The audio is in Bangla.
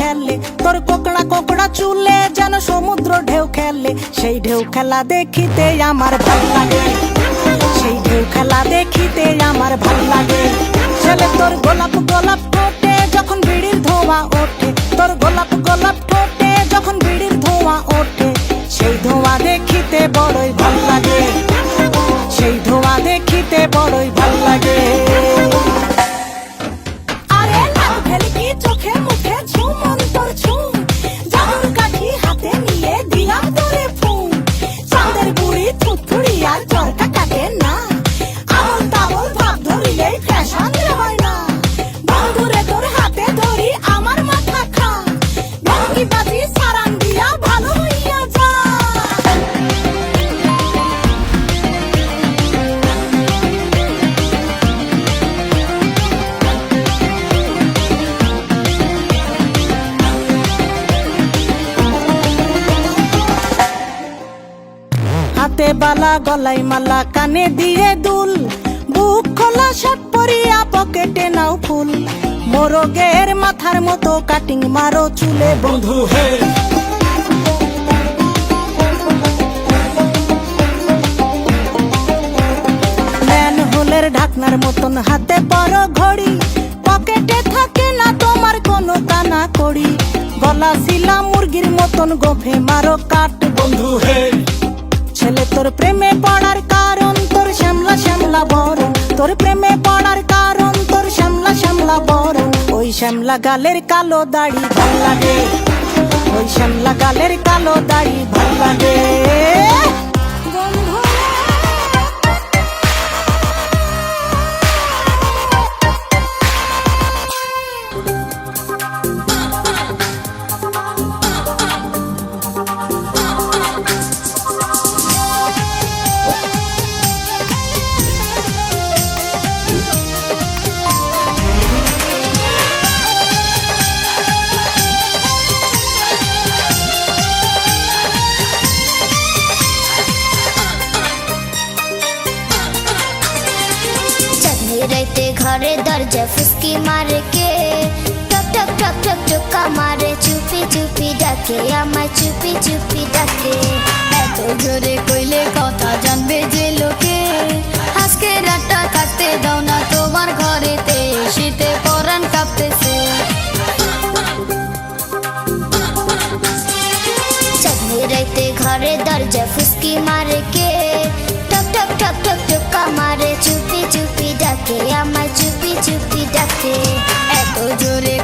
খেলে, তোর কোকড়া কোকড়া চুলে যেন সমুদ্র ঢেউ খেলে। সেই ঢেউ খেলা দেখিতে আমার ভাল লাগে, সেই ঢেউ খেলা দেখিতে আমার ভাল লাগে। ছেলে তোর গোলাপ গোলাপ ঠোঁটে যখন বিড়ির ধোঁয়া ওঠে, তোর গোলাপ গোলাপ ঠোঁটে যখন বিড়ির ধোঁয়া ওঠে, সেই ধোঁয়া দেখিতে বড়ই ভাল লাগে, সেই ধোঁয়া দেখিতে বড়ই ভাল লাগে। আরে লাল ভেলকি চোখে মুখে ঝুম অন্তর ঝুম, জাদুর কাঠি হাতে নিয়ে দিলাম তোরে ফুম। চাঁদের বুড়ি থুথুড়ি আর চরকা কাটে না, আমল তামল ভাব ধরিলেই ফ্যাশন হয় না। বন্ধুরে তোর হাতে ধরি আমার মাথা খা, ভেলকি বাজি সারান দিয়া ভালো হইয়া যা। হাতে বালা গলায় মালা কানে দিয়ে দুল, বুক খোলা শার্ট পরিয়া পকেটে নাও ফুল। মোরগের মাথার মতো কাটিং মারো চুলে বন্ধু হে। ম্যান হোলের ঢাকনার মতন হাতে বড় ঘড়ি, পকেটে থাকে না তোমার কোনো কানা কড়ি। গলা শিলা মুরগির মতন গোফে মারো কাট বন্ধু হে। ছেলে তোর প্রেমে পড়ার কারণ তোর শ্যামলা শ্যামলা বরণ, তোর প্রেমে পড়ার কারণ তোর শ্যামলা শ্যামলা বরণ। ওই শ্যামলা গালের কালো দাড়ি ভাল লাগে, ওই শ্যামলা গালের কালো দাড়ি ভাল লাগে। রাইতে ঘরে দরজা ফুসকি মারে কে, টক টক টক টক টোকা মারে চুপি চুপি ডাকে, আমায় চুপি চুপি ডাকে। এত জোরে কইলে কথা জানবে যে লোকে, আজকে রাতটা কাটতে দাও না তোমার ঘরেতে, শীতে পরান কাঁপতেছে। চাঁদনি রাইতে ঘরে দরজা ফুসকি মারে কে, টক টক টক টক টোকা মারে চুপি চুপি ডাকে, আমায় চুপি চুপি ডাকে। এত জোরে